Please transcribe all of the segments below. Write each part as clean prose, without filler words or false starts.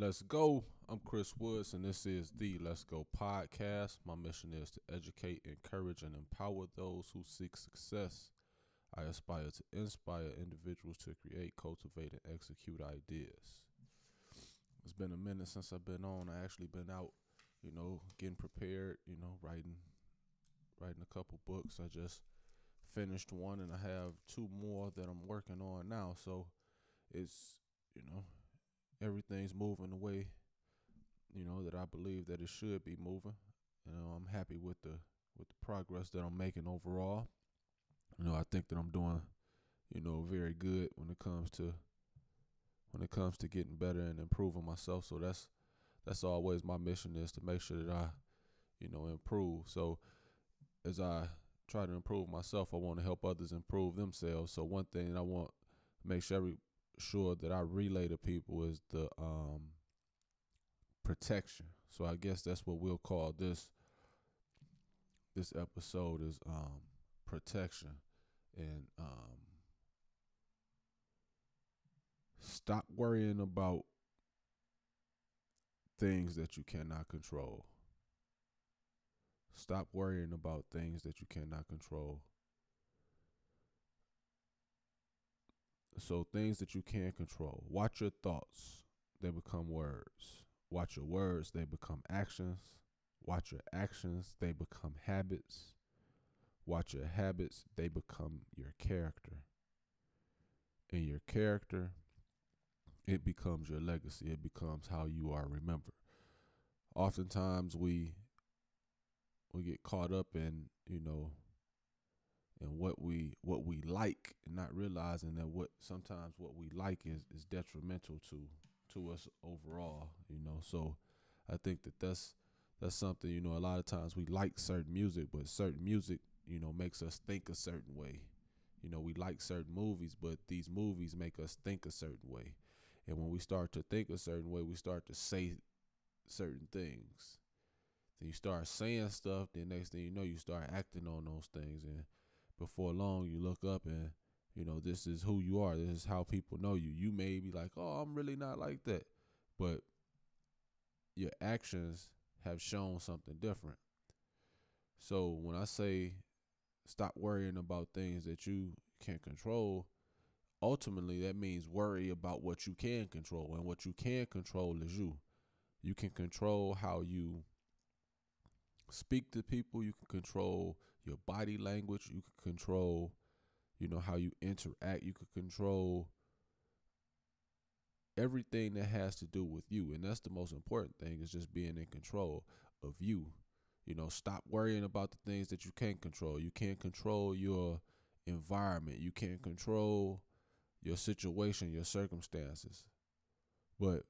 Let's go. I'm Chris Woods, and this is the Let's Go podcast. My mission is to educate, encourage, and empower those who seek success. I aspire to inspire individuals to create, cultivate, and execute ideas. It's been a minute since I've been on. I actually been out, getting prepared, writing a couple books. I just finished one, and I have two more that I'm working on now. So it's, everything's moving the way, that I believe that it should be moving. I'm happy with the progress that I'm making overall. I think that I'm doing, very good when it comes to getting better and improving myself. So that's always my mission, is to make sure that I, improve. So as I try to improve myself, I want to help others improve themselves. So one thing I want to make sure that I relay to people is the protection. So I guess that's what we'll call this episode is protection. And stop worrying about things that you cannot control. Stop worrying about things that you cannot control. So things that you can control. Watch your thoughts. They become words. Watch your words. They become actions. Watch your actions. They become habits. Watch your habits. They become your character. And your character, it becomes your legacy. It becomes how you are remembered. Oftentimes we get caught up in, in what we like, and not realizing that sometimes what we like is detrimental to us overall, So I think that's something, a lot of times we like certain music, but certain music, makes us think a certain way. We like certain movies, but these movies make us think a certain way. And when we start to think a certain way, we start to say certain things. Then you start saying stuff, then next thing you know, you start acting on those things. And before long, you look up and, this is who you are. This is how people know you. You may be like, oh, I'm really not like that. But your actions have shown something different. So when I say stop worrying about things that you can't control, ultimately that means worry about what you can control. And what you can control is you. You can control how you speak to people. You can control your body language. You can control, how you interact. You can control everything that has to do with you. And that's the most important thing, is just being in control of you. Stop worrying about the things that you can't control. You can't control your environment. You can't control your situation, your circumstances. But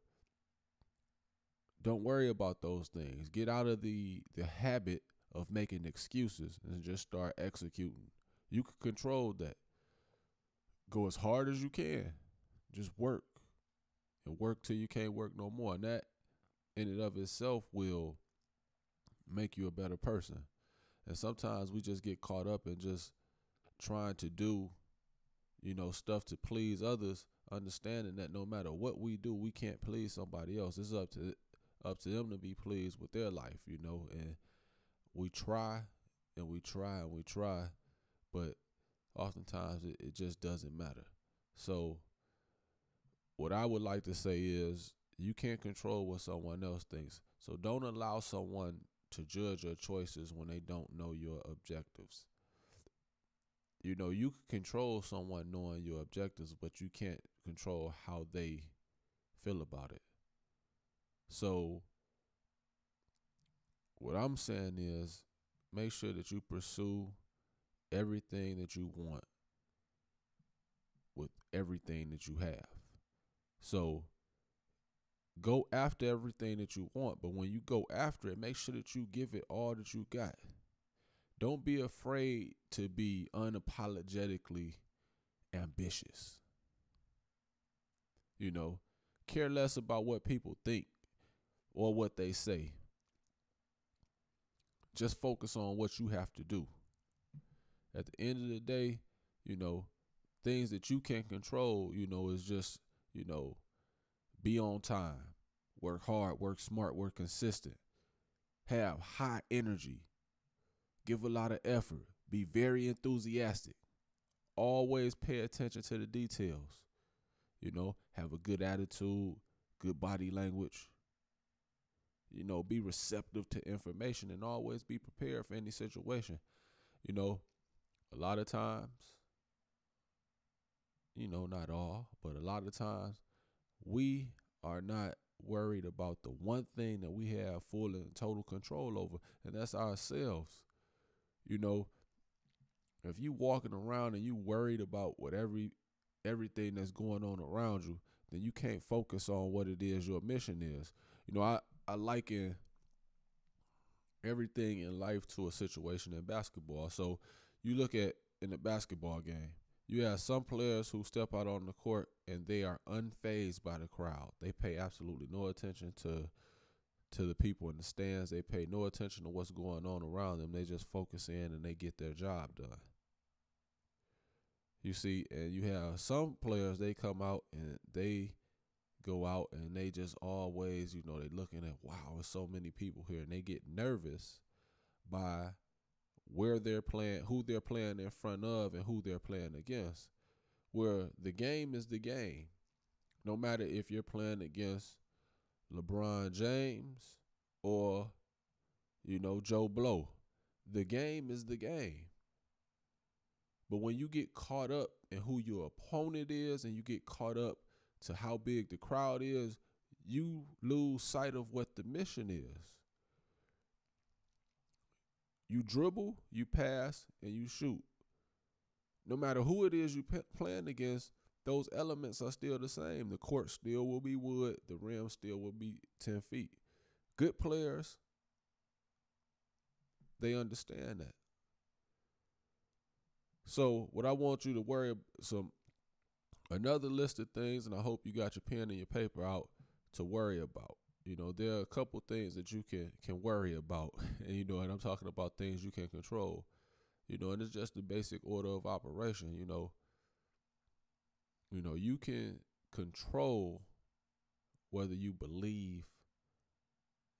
don't worry about those things. Get out of the habit of making excuses and just start executing. You can control that. Go as hard as you can. Just work. And work till you can't work no more. And that in and of itself will make you a better person. And sometimes we just get caught up in just trying to do, stuff to please others, understanding that no matter what we do, we can't please somebody else. It's up to them to be pleased with their life, and we try and we try and we try, but oftentimes it just doesn't matter. So what I would like to say is, you can't control what someone else thinks. So don't allow someone to judge your choices when they don't know your objectives. You can control someone knowing your objectives, but you can't control how they feel about it. So what I'm saying is, make sure that you pursue everything that you want with everything that you have. So go after everything that you want, but when you go after it, make sure that you give it all that you got. Don't be afraid to be unapologetically ambitious. Care less about what people think or what they say. Just focus on what you have to do. At the end of the day, things that you can't control, is just, be on time, Work hard, work smart, work consistent. Have high energy. Give a lot of effort. Be very enthusiastic. Always pay attention to the details. Have a good attitude, good body language. Be receptive to information and always be prepared for any situation. A lot of times, not all, but a lot of times, we are not worried about the one thing that we have full and total control over, and that's ourselves. If you walking around and you worried about everything that's going on around you, then you can't focus on what it is your mission is. I liken everything in life to a situation in basketball. So you look at in a basketball game, you have some players who step out on the court and they are unfazed by the crowd. They pay absolutely no attention to the people in the stands. They pay no attention to what's going on around them. They just focus in and they get their job done. You see, and you have some players, they come out and they go out and they just always, they looking at, wow, there's so many people here. And they get nervous by where they're playing, who they're playing in front of, and who they're playing against. Where the game is the game. No matter if you're playing against LeBron James or, Joe Blow. The game is the game. But when you get caught up in who your opponent is and you get caught up to how big the crowd is, you lose sight of what the mission is. You dribble, you pass, and you shoot. No matter who it is you playing against, those elements are still the same. The court still will be wood. The rim still will be 10 feet. Good players, they understand that. So what I want you to worry another list of things, and I hope you got your pen and your paper out to worry about. There are a couple things that you can worry about, and and I'm talking about things you can control. And it's just the basic order of operation. You can control whether you believe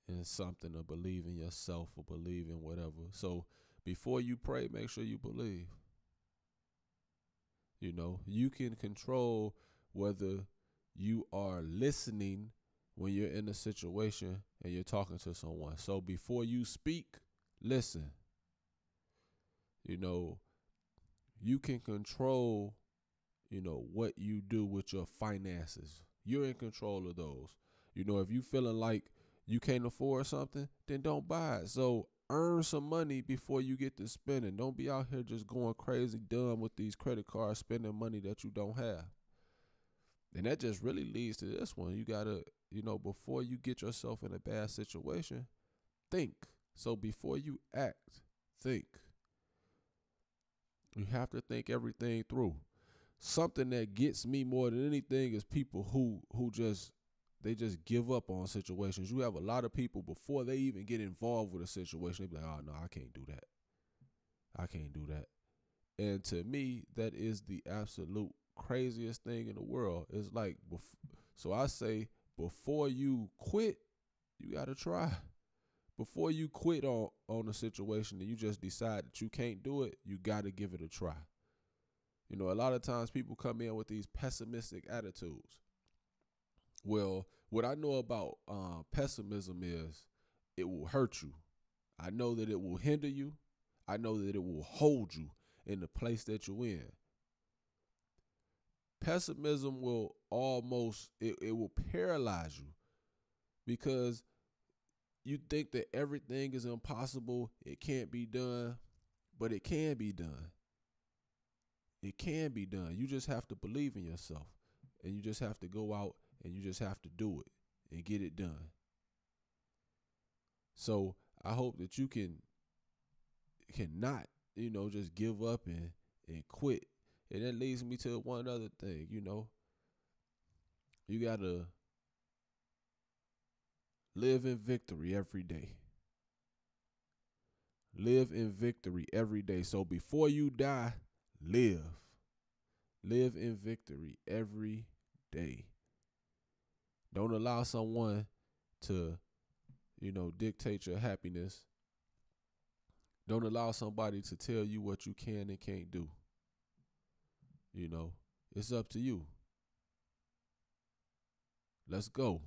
in something or believe in yourself or believe in whatever. So before you pray, make sure you believe. You can control whether you are listening when you're in a situation and you're talking to someone. So before you speak, listen. You can control, what you do with your finances. You're in control of those. If you feeling like you can't afford something, then don't buy it. So earn some money before you get to spending. Don't be out here just going crazy dumb with these credit cards, spending money that you don't have. And that just really leads to this one. You got to, before you get yourself in a bad situation, think. So before you act, think. You have to think everything through. Something that gets me more than anything is people who just give up on situations. You have a lot of people before they even get involved with a situation, they be like, oh, no, I can't do that. I can't do that. And to me, that is the absolute craziest thing in the world. It's like, so I say, before you quit, you got to try. Before you quit on a situation and you just decide that you can't do it, you got to give it a try. A lot of times people come in with these pessimistic attitudes. Well, what I know about pessimism is it will hurt you. I know that it will hinder you. I know that it will hold you in the place that you're in. Pessimism will it will paralyze you because you think that everything is impossible. It can't be done, but it can be done. It can be done. You just have to believe in yourself, and you just have to go out and you just have to do it and get it done. So I hope that you cannot, just give up and quit. And that leads me to one other thing, you got to live in victory every day. Live in victory every day. So before you die, live. Live in victory every day. Don't allow someone to, dictate your happiness. Don't allow somebody to tell you what you can and can't do. It's up to you. Let's go.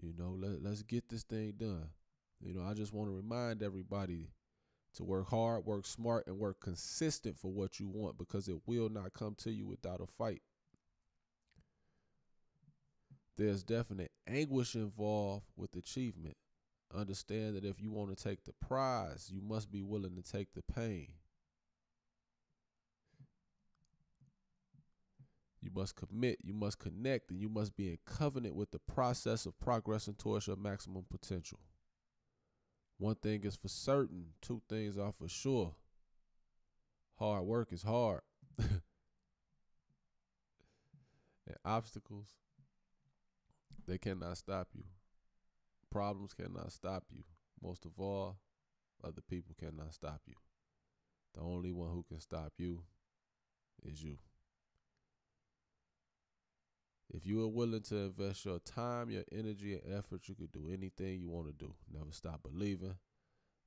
Let's get this thing done. I just want to remind everybody to work hard, work smart, and work consistent for what you want, because it will not come to you without a fight. There's definite anguish involved with achievement. Understand that if you want to take the prize, you must be willing to take the pain. You must commit, you must connect, and you must be in covenant with the process of progressing towards your maximum potential. One thing is for certain, two things are for sure. Hard work is hard. And obstacles, they cannot stop you. Problems cannot stop you. Most of all, other people cannot stop you. The only one who can stop you is you. If you are willing to invest your time, your energy, and effort, you can do anything you want to do. Never stop believing.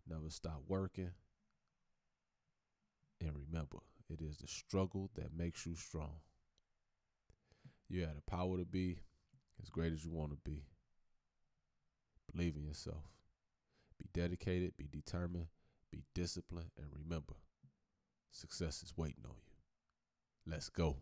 Never stop working. And remember, it is the struggle that makes you strong. You have the power to be as great as you want to be. Believe in yourself. Be dedicated, be determined, be disciplined, and remember, success is waiting on you. Let's go.